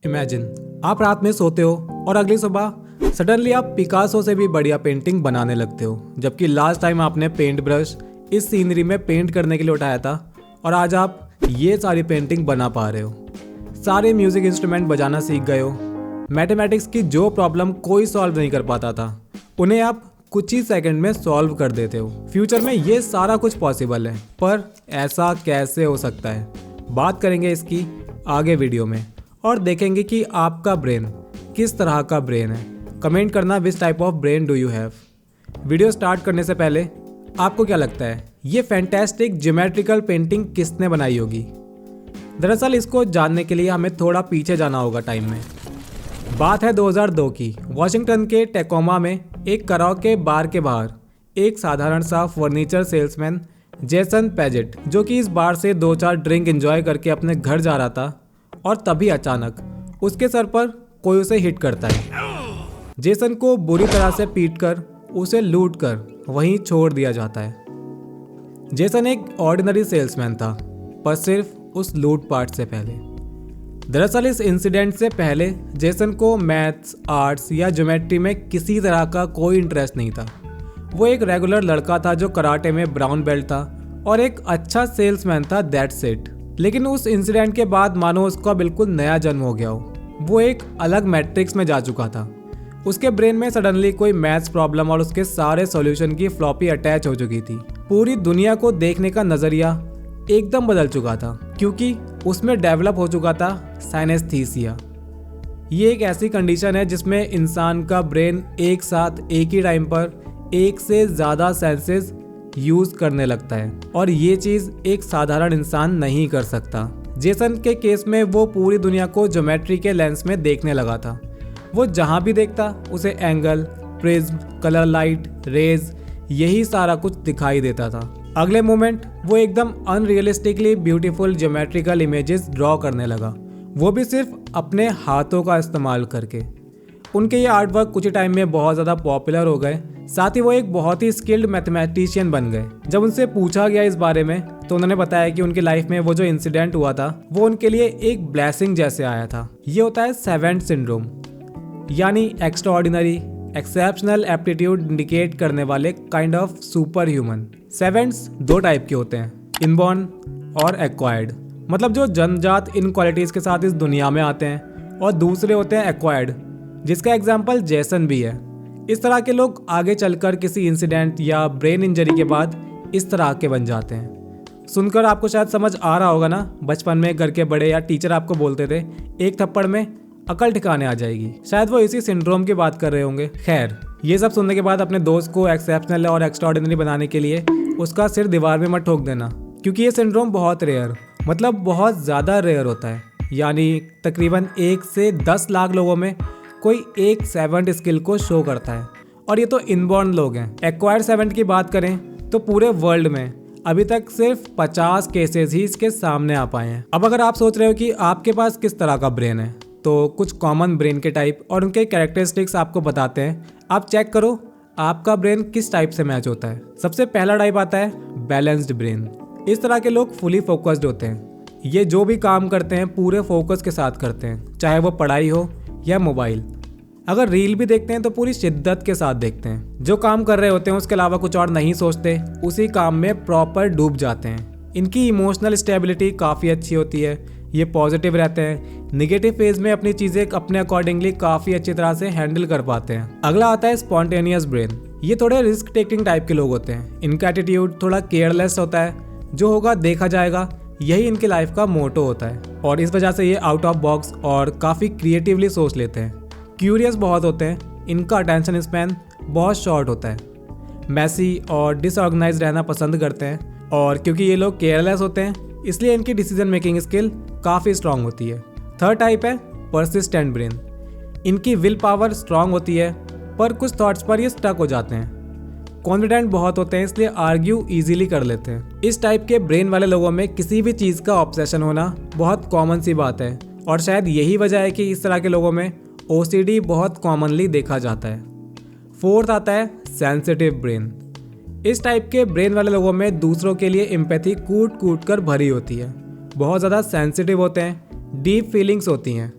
Imagine आप रात में सोते हो और अगली सुबह सडनली आप पिकासो से भी बढ़िया पेंटिंग बनाने लगते हो, जबकि लास्ट टाइम आपने पेंट ब्रश इस सीनरी में पेंट करने के लिए उठाया था और आज आप ये सारी पेंटिंग बना पा रहे हो। सारे म्यूजिक इंस्ट्रूमेंट बजाना सीख गए हो। मैथमेटिक्स की जो प्रॉब्लम कोई सॉल्व नहीं कर पाता था उन्हें आप कुछ ही सेकंड में सॉल्व कर देते हो। फ्यूचर में ये सारा कुछ पॉसिबल है, पर ऐसा कैसे हो सकता है? बात करेंगे इसकी आगे वीडियो में और देखेंगे कि आपका ब्रेन किस तरह का ब्रेन है। कमेंट करना which type of brain do you have. Video start करने से पहले आपको क्या लगता है ये फैंटास्टिक ज्योमेट्रिकल पेंटिंग किसने बनाई होगी? दरअसल इसको जानने के लिए हमें थोड़ा पीछे जाना होगा टाइम में। बात है 2002 की। वॉशिंगटन के टेकोमा में एक कराओके बार के बाहर एक साधारण सा फर्नीचर सेल्समैन जेसन पैजेट, जो कि इस बार से 2-4 ड्रिंक एंजॉय करके अपने घर जा रहा था, और तभी अचानक उसके सर पर कोई उसे हिट करता है। जेसन को बुरी तरह से पीटकर उसे लूट कर वहीं छोड़ दिया जाता है। जेसन एक ऑर्डिनरी सेल्समैन था, पर सिर्फ उस लूटपाट से पहले। दरअसल इस इंसिडेंट से पहले जेसन को मैथ्स, आर्ट्स या ज्योमेट्री में किसी तरह का कोई इंटरेस्ट नहीं था। वो एक रेगुलर लड़का था जो कराटे में ब्राउन बेल्ट था और एक अच्छा सेल्समैन था, दैट्स इट। लेकिन उस इंसिडेंट के बाद मानो उसका बिल्कुल नया जन्म हो गया हो। वो एक अलग मैट्रिक्स में जा चुका था। उसके ब्रेन में सडनली कोई मैथ्स प्रॉब्लम और उसके सारे सॉल्यूशन की फ्लॉपी अटैच हो चुकी थी। पूरी दुनिया को देखने का नजरिया एकदम बदल चुका था, क्योंकि उसमें डेवलप हो चुका था साइनेस्थीसिया। ये एक ऐसी कंडीशन है जिसमें इंसान का ब्रेन एक साथ एक ही टाइम पर एक से ज़्यादा सेंसेस यूज करने लगता है, और ये चीज़ एक साधारण इंसान नहीं कर सकता। जेसन के केस में वो पूरी दुनिया को ज्योमेट्री के लेंस में देखने लगा था। वो जहाँ भी देखता उसे angle, prism, colour light, rays, यही सारा कुछ दिखाई देता था। अगले मोमेंट वो एकदम unrealistically beautiful geometrical images draw करने लगा, वो भी सिर्फ अपने हाथों का इस्तेमाल करके। उनके ये आर्ट वर्क कुछ ही टाइम में बहुत ज़्यादा पॉपुलर हो गए। साथ ही वो एक बहुत ही स्किल्ड मैथमेटिशियन बन गए। जब उनसे पूछा गया इस बारे में तो उन्होंने बताया कि उनकी लाइफ में वो जो इंसिडेंट हुआ था वो उनके लिए एक ब्लेसिंग जैसे आया था। ये होता है सेवेंथ सिंड्रोम, यानी एक्स्ट्राऑर्डिनरी एक्सेप्शनल एप्टीट्यूड इंडिकेट करने वाले kind of super human. Savants 2 type के होते हैं, इनबॉर्न और एक्वायर्ड। मतलब जो जन्मजात इन क्वालिटीज़ के साथ इस दुनिया में आते हैं, और दूसरे होते हैं एक्वायर्ड, जिसका एग्जाम्पल जेसन भी है। इस तरह के लोग आगे चलकर किसी इंसिडेंट या ब्रेन इंजरी के बाद इस तरह के बन जाते हैं। सुनकर आपको शायद समझ आ रहा होगा ना, बचपन में घर के बड़े या टीचर आपको बोलते थे एक थप्पड़ में अकल ठिकाने आ जाएगी। शायद वो इसी सिंड्रोम की बात कर रहे होंगे। खैर, ये सब सुनने के बाद अपने दोस्त को एक्सेप्शनल और एक्स्ट्राऑर्डिनरी बनाने के लिए उसका सिर दीवार में मत ठोक देना, क्योंकि ये सिंड्रोम बहुत रेयर, मतलब बहुत ज़्यादा रेयर होता है। यानी तकरीबन 1 से 10 लाख लोगों में कोई एक सेवेंट स्किल को शो करता है, और ये तो इनबॉर्न लोग हैं। एक्वायर्ड सेवेंट की बात करें तो पूरे वर्ल्ड में अभी तक सिर्फ 50 केसेस ही इसके सामने आ पाए हैं। अब अगर आप सोच रहे हो कि आपके पास किस तरह का ब्रेन है, तो कुछ कॉमन ब्रेन के टाइप और उनके कैरेक्टरिस्टिक्स आपको बताते हैं। आप चेक करो आपका ब्रेन किस टाइप से मैच होता है। सबसे पहला टाइप आता है बैलेंस्ड ब्रेन। इस तरह के लोग फुली फोकस्ड होते हैं। ये जो भी काम करते हैं पूरे फोकस के साथ करते हैं, चाहे वो पढ़ाई हो या मोबाइल। अगर रील भी देखते हैं तो पूरी शिद्दत के साथ देखते हैं। जो काम कर रहे होते हैं उसके अलावा कुछ और नहीं सोचते, उसी काम में प्रॉपर डूब जाते हैं। इनकी इमोशनल स्टेबिलिटी काफ़ी अच्छी होती है। ये पॉजिटिव रहते हैं। निगेटिव फेज में अपनी चीज़ें अपने अकॉर्डिंगली काफ़ी अच्छी तरह से हैंडल कर पाते हैं। अगला आता है स्पॉन्टेनियस ब्रेन। ये थोड़े रिस्क टेकिंग टाइप के लोग होते हैं। इनका एटीट्यूड थोड़ा केयरलेस होता है, जो होगा देखा जाएगा, यही इनकी लाइफ का मोटो होता है, और इस वजह से ये आउट ऑफ बॉक्स और काफ़ी क्रिएटिवली सोच लेते हैं। क्यूरियस बहुत होते हैं। इनका अटेंशन स्पैन बहुत शॉर्ट होता है। मैसी और डिसऑर्गेनाइज रहना पसंद करते हैं, और क्योंकि ये लोग केयरलेस होते हैं इसलिए इनकी डिसीजन मेकिंग स्किल काफ़ी स्ट्रांग होती है। थर्ड टाइप है परसिस्टेंट ब्रेन। इनकी विल पावर स्ट्रांग होती है, पर कुछ थॉट्स पर ये स्टक हो जाते हैं। कॉन्फिडेंट बहुत होते हैं, इसलिए आर्ग्यू इजीली कर लेते हैं। इस टाइप के ब्रेन वाले लोगों में किसी भी चीज़ का ऑब्सेशन होना बहुत कॉमन सी बात है, और शायद यही वजह है कि इस तरह के लोगों में OCD बहुत कॉमनली देखा जाता है। फोर्थ आता है सेंसिटिव ब्रेन। इस टाइप के ब्रेन वाले लोगों में दूसरों के लिए एम्पैथी कूट कूट कर भरी होती है। बहुत ज़्यादा सेंसिटिव होते हैं, डीप फीलिंग्स होती हैं।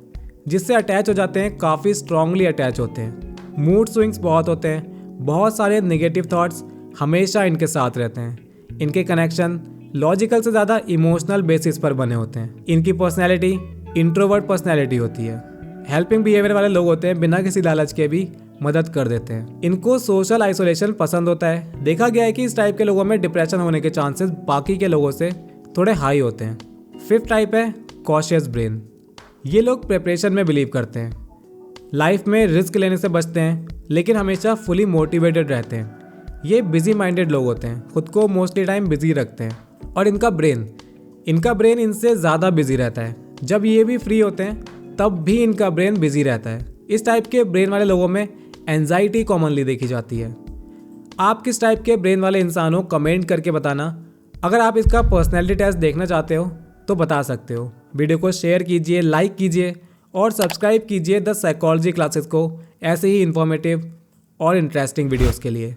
जिससे अटैच हो जाते हैं, काफ़ी स्ट्रांगली अटैच होते हैं। मूड स्विंग्स बहुत होते हैं, बहुत सारे नेगेटिव थॉट्स हमेशा इनके साथ रहते हैं। इनके कनेक्शन लॉजिकल से ज़्यादा इमोशनल बेसिस पर बने होते हैं। इनकी पर्सनैलिटी इंट्रोवर्ट पर्सनैलिटी होती है। हेल्पिंग बिहेवियर वाले लोग होते हैं, बिना किसी लालच के भी मदद कर देते हैं। इनको सोशल आइसोलेशन पसंद होता है। देखा गया है कि इस टाइप के लोगों में डिप्रेशन होने के चांसेस बाकी के लोगों से थोड़े हाई होते हैं। 5th टाइप है कॉशियस ब्रेन। ये लोग प्रिपरेशन में बिलीव करते हैं, लाइफ में रिस्क लेने से बचते हैं, लेकिन हमेशा फुली मोटिवेटेड रहते हैं। ये बिजी माइंडेड लोग होते हैं, खुद को मोस्टली टाइम बिजी रखते हैं। और इनका ब्रेन इनसे ज़्यादा बिजी रहता है। जब ये भी फ्री होते हैं तब भी इनका ब्रेन बिजी रहता है। इस टाइप के ब्रेन वाले लोगों में एंजाइटी कॉमनली देखी जाती है। आप किस टाइप के ब्रेन वाले इंसान हो, कमेंट करके बताना। अगर आप इसका पर्सनैलिटी टेस्ट देखना चाहते हो तो बता सकते हो। वीडियो को शेयर कीजिए, लाइक कीजिए और सब्सक्राइब कीजिए द साइकोलॉजी क्लासेस को ऐसे ही इन्फॉर्मेटिव और इंटरेस्टिंग वीडियोस के लिए।